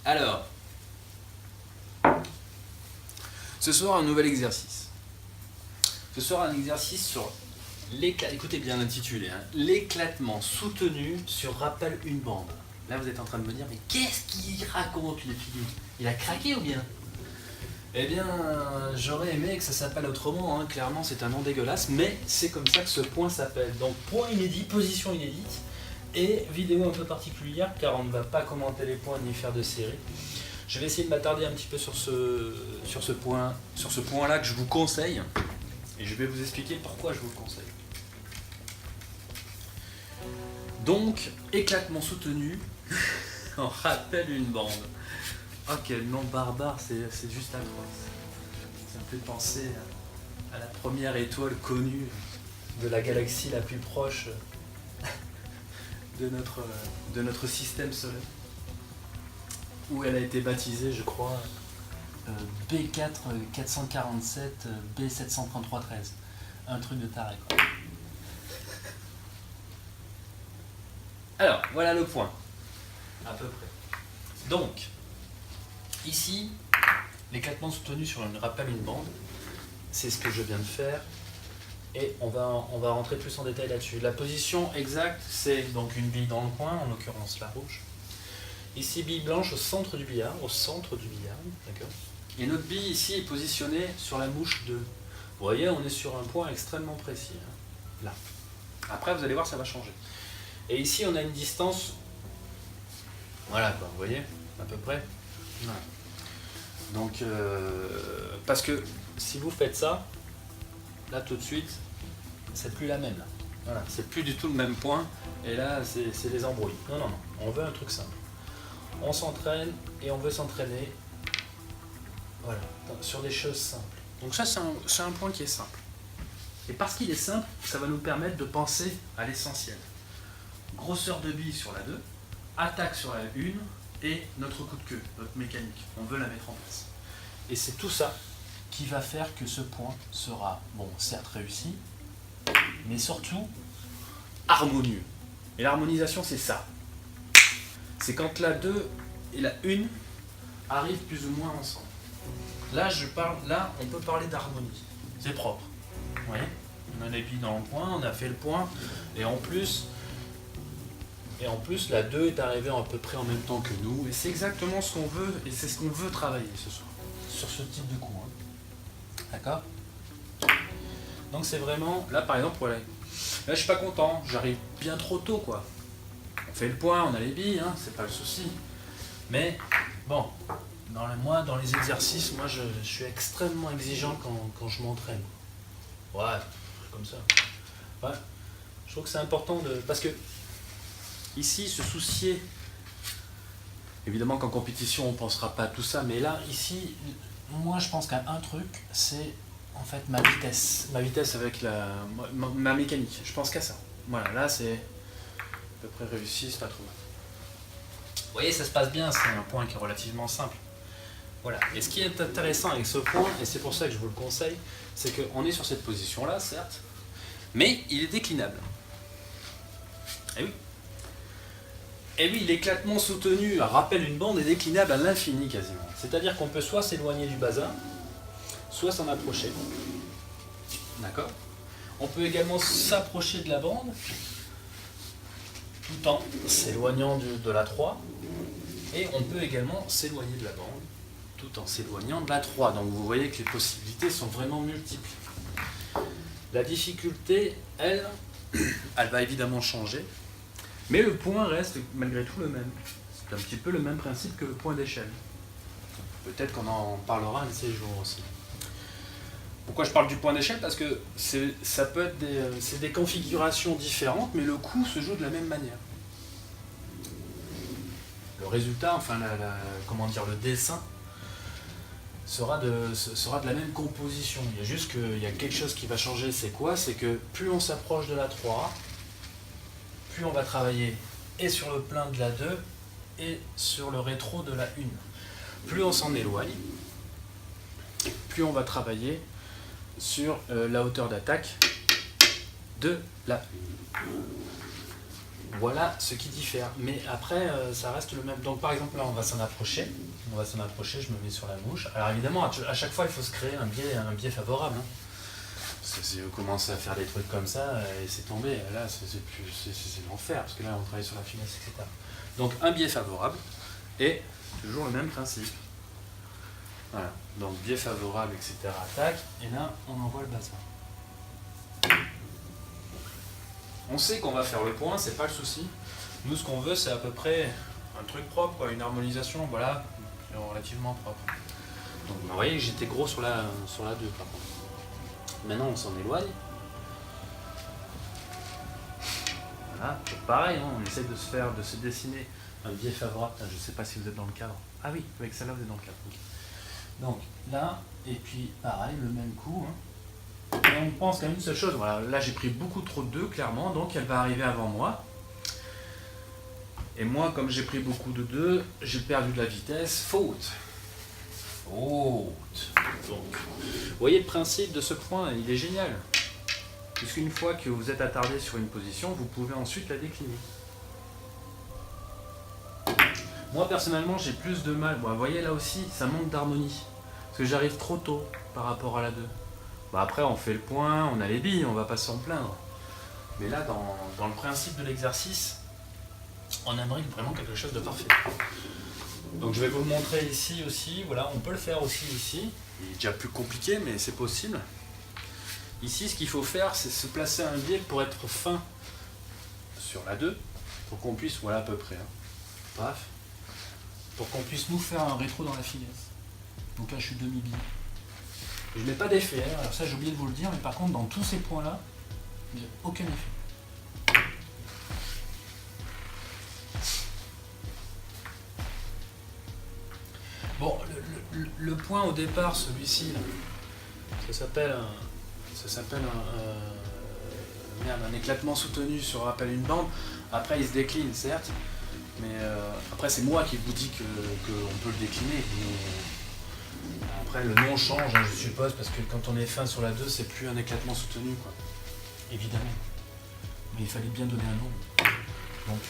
Alors, ce soir un nouvel exercice. Ce soir un exercice sur l'éclatement, écoutez bien l'intitulé, hein, l'éclatement soutenu sur rappel une bande. Là vous êtes en train de me dire, mais qu'est-ce qu'il raconte les filles? Il a craqué ou bien? Eh bien, j'aurais aimé que ça s'appelle autrement, hein. Clairement c'est un nom dégueulasse, mais c'est comme ça que ce point s'appelle. Donc point inédit, position inédite, et vidéo un peu particulière, car on ne va pas commenter les points ni faire de série. Je vais essayer de m'attarder un petit peu sur ce point-là que je vous conseille, et je vais vous expliquer pourquoi je vous le conseille. Donc, éclatement soutenu, on rappelle une bande. Oh, quel nom barbare, c'est juste atroce. Ça me fait penser à la première étoile connue de la galaxie la plus proche de notre système solaire, où elle a été baptisée, je crois, B4 447 B733 13. Un truc de taré, quoi. Alors, voilà le point, à peu près. Donc, ici, l'éclatement soutenu sur un rappel une bande, c'est ce que je viens de faire, et on va rentrer plus en détail là-dessus. La position exacte, c'est donc une bille dans le coin, en l'occurrence la rouge. Ici, bille blanche au centre du billard, d'accord. Et notre bille ici est positionnée sur la mouche 2. Vous voyez, on est sur un point extrêmement précis, hein, là. Après, vous allez voir, ça va changer. Et ici, on a une distance, voilà quoi, vous voyez, à peu près. Voilà. Donc, parce que si vous faites ça, là tout de suite, c'est plus la même. Là. Voilà, c'est plus du tout le même point, et là, c'est des embrouilles. Non, non, non, on veut un truc simple. On s'entraîne, et on veut s'entraîner, voilà, sur des choses simples. Donc ça, c'est un point qui est simple. Et parce qu'il est simple, ça va nous permettre de penser à l'essentiel. Grosseur de bille sur la 2, attaque sur la 1, et notre coup de queue, notre mécanique. On veut la mettre en place. Et c'est tout ça qui va faire que ce point sera, bon, certes réussi, mais surtout harmonieux. Et l'harmonisation, c'est ça. C'est quand la 2 et la 1 arrivent plus ou moins ensemble. Là, on peut parler d'harmonie. C'est propre. Vous voyez ? On a les billes dans le point, on a fait le point, et en plus, la 2 est arrivée à peu près en même temps que nous, et c'est exactement ce qu'on veut, et c'est ce qu'on veut travailler ce soir, sur ce type de coup. Hein. D'accord ? Donc c'est vraiment, là par exemple, voilà. Là je suis pas content, j'arrive bien trop tôt, quoi. On fait le point, on a les billes, hein, c'est pas le souci. Mais, bon, dans les exercices, moi je suis extrêmement exigeant quand je m'entraîne. Ouais, comme ça. Ouais, je trouve que c'est important parce que, ici, se soucier, évidemment qu'en compétition on ne pensera pas à tout ça, mais là, ici, moi je pense qu'à un truc, c'est en fait ma vitesse. Ma vitesse avec ma mécanique, je pense qu'à ça. Voilà, là c'est à peu près réussi, c'est pas trop mal. Vous voyez, ça se passe bien, c'est un point qui est relativement simple. Voilà, et ce qui est intéressant avec ce point, et c'est pour ça que je vous le conseille, c'est qu'on est sur cette position-là, certes, mais il est déclinable. Eh oui. Et oui, l'éclatement soutenu rappelle une bande est déclinable à l'infini quasiment. C'est-à-dire qu'on peut soit s'éloigner du bazin, soit s'en approcher. D'accord ? On peut également s'approcher de la bande, tout en s'éloignant de la 3. Et on peut également s'éloigner de la bande, tout en s'éloignant de la 3. Donc vous voyez que les possibilités sont vraiment multiples. La difficulté, elle va évidemment changer. Mais le point reste malgré tout le même. C'est un petit peu le même principe que le point d'échelle. Peut-être qu'on en parlera un de ces jours aussi. Pourquoi je parle du point d'échelle ? Parce que ça peut être des configurations différentes, mais le coup se joue de la même manière. Le résultat, enfin le dessin, sera de la même composition. Il y a juste qu'il y a quelque chose qui va changer, c'est quoi ? C'est que plus on s'approche de la 3, plus on va travailler et sur le plein de la 2 et sur le rétro de la 1. Plus on s'en éloigne, plus on va travailler sur la hauteur d'attaque de la 1. Voilà ce qui diffère. Mais après, ça reste le même. Donc par exemple, là, on va s'en approcher. Je me mets sur la mouche. Alors évidemment, à chaque fois, il faut se créer un biais favorable. Hein. Parce que si vous commencez à faire des trucs comme ça, et c'est tombé, là, c'est l'enfer. Parce que là, on travaille sur la finesse, etc. Donc un biais favorable et toujours le même principe. Voilà. Donc biais favorable, etc. Tac. Et là, on envoie le bassin. On sait qu'on va faire le point, c'est pas le souci. Nous, ce qu'on veut, c'est à peu près un truc propre, quoi, une harmonisation, voilà, relativement propre. Donc, vous voyez que j'étais gros sur la 2, par contre. Maintenant, on s'en éloigne. Voilà, pareil, hein, on essaie de se dessiner un biais favorable. Je ne sais pas si vous êtes dans le cadre. Ah oui, avec celle-là, vous êtes dans le cadre. Okay. Donc, là, et puis, pareil, le même coup, hein. Et on pense qu'à une seule chose, voilà, là j'ai pris beaucoup trop de 2 clairement, donc elle va arriver avant moi. Et moi, comme j'ai pris beaucoup de 2, j'ai perdu de la vitesse, faute. Donc, vous voyez le principe de ce point, il est génial. Puisqu'une fois que vous êtes attardé sur une position, vous pouvez ensuite la décliner. Moi personnellement, j'ai plus de mal, bon, vous voyez là aussi, ça manque d'harmonie. Parce que j'arrive trop tôt par rapport à la 2. Bah après on fait le point, on a les billes, on va pas s'en plaindre. Mais là dans le principe de l'exercice, on aimerait vraiment quelque chose de parfait. Donc je vais vous le montrer ici aussi, voilà, on peut le faire aussi ici. Il est déjà plus compliqué mais c'est possible. Ici ce qu'il faut faire c'est se placer un biais pour être fin sur la 2, pour qu'on puisse, voilà à peu près, hein. Paf. Pour qu'on puisse nous faire un rétro dans la finesse. Donc là je suis demi-bille. Je n'ai pas d'effet, hein. Alors ça j'ai oublié de vous le dire, mais par contre dans tous ces points-là, il n'y a aucun effet. Bon, le point au départ, celui-ci, ça s'appelle un éclatement soutenu sur rappel une bande. Après il se décline, certes, mais après c'est moi qui vous dis qu'on peut le décliner. Mais après le nom change, hein, je suppose, parce que quand on est fin sur la 2, c'est plus un éclatement soutenu, quoi. Évidemment. Mais il fallait bien donner un nom. Donc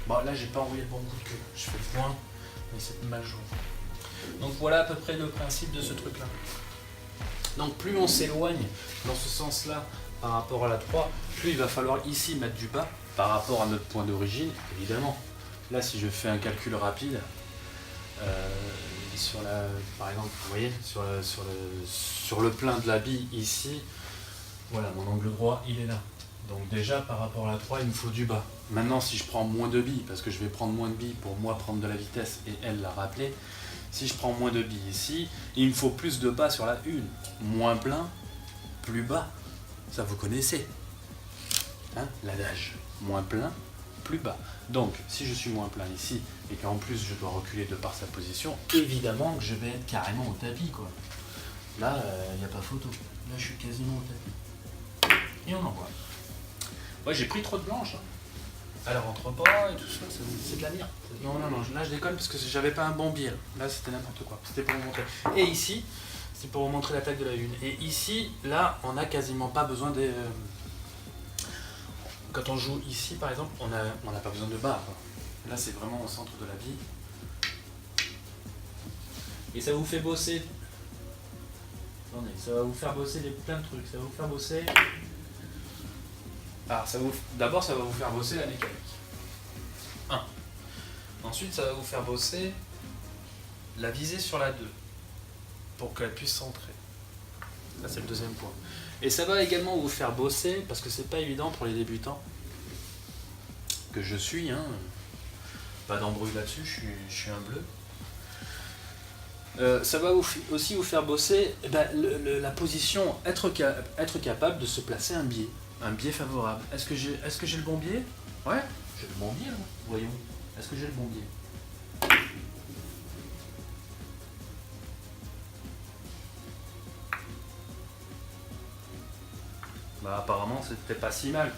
bon, là j'ai pas envoyé le bon coup de queue. Je fais le point, mais c'est mal joué. Donc voilà à peu près le principe de ce truc-là. Donc plus on s'éloigne dans ce sens-là par rapport à la 3, plus il va falloir ici mettre du bas par rapport à notre point d'origine, évidemment. Là si je fais un calcul rapide, sur la, par exemple, vous voyez, sur le plein de la bille ici, voilà, mon angle droit il est là. Donc déjà par rapport à la 3, il me faut du bas. Maintenant si je prends moins de billes, parce que je vais prendre moins de billes pour moi prendre de la vitesse et elle la rappeler, si je prends moins de billes ici, il me faut plus de bas sur la 1. Moins plein, plus bas. Ça vous connaissez, hein, l'adage. Moins plein, plus bas. Donc si je suis moins plein ici et qu'en plus je dois reculer de par sa position, évidemment que je vais être carrément au tapis, quoi. Là, il n'y a pas photo. Là je suis quasiment au tapis. Et on envoie. Ouais, j'ai pris trop de blanche. Hein. Elle rentre pas et tout ça, c'est de la merde. Non, là je déconne parce que j'avais pas un bon biais. Là c'était n'importe quoi, c'était pour vous montrer. Et ici, c'est pour vous montrer la taille de la 1. Et ici, là, on n'a quasiment pas besoin de... Quand on joue ici, par exemple, on n'a pas besoin de barre. Là, c'est vraiment au centre de la bille. Et ça vous fait bosser... Attendez, ça va vous faire bosser plein de trucs. Ça va vous faire bosser... Alors, d'abord, ça va vous faire bosser la mécanique. 1. Ensuite, ça va vous faire bosser la visée sur la 2. Pour qu'elle puisse centrer. Ça, c'est le deuxième point. Et ça va également vous faire bosser, parce que c'est pas évident pour les débutants, que je suis, hein. Pas d'embrouille là-dessus, je suis un bleu. Ça va aussi vous faire bosser la position, être capable de se placer un biais favorable. Est-ce que j'ai le bon biais? Ouais, j'ai le bon biais là, voyons. Est-ce que j'ai le bon biais? Bah apparemment c'était pas si mal.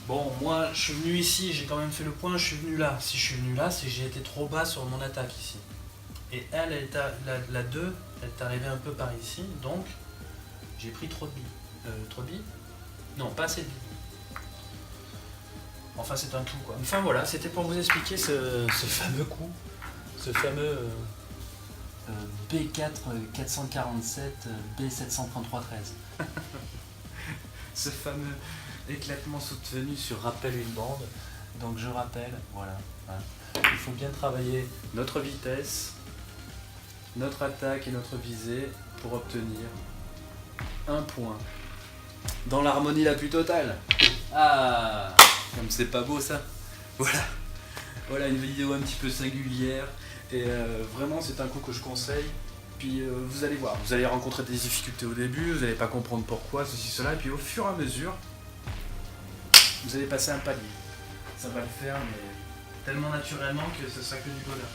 Bon, moi je suis venu ici, j'ai quand même fait le point, je suis venu là. Si je suis venu là, c'est que j'ai été trop bas sur mon attaque ici. Et la 2, elle est arrivée un peu par ici, donc j'ai pris trop de billes. Trop de billes? Non, pas assez de billes. Enfin, c'est un tout, quoi. Enfin, voilà, c'était pour vous expliquer ce fameux coup, ce fameux B4 447 B733-13. Ce fameux éclatement soutenu sur rappel une bande. Donc je rappelle, voilà, hein, il faut bien travailler notre vitesse, notre attaque et notre visée pour obtenir un point dans l'harmonie la plus totale. Ah, comme c'est pas beau ça. Voilà, voilà une vidéo un petit peu singulière et vraiment c'est un coup que je conseille. Puis vous allez voir, vous allez rencontrer des difficultés au début, vous n'allez pas comprendre pourquoi, ceci, cela, et puis au fur et à mesure, vous allez passer un palier. Ça va le faire, mais tellement naturellement que ce sera que du bonheur.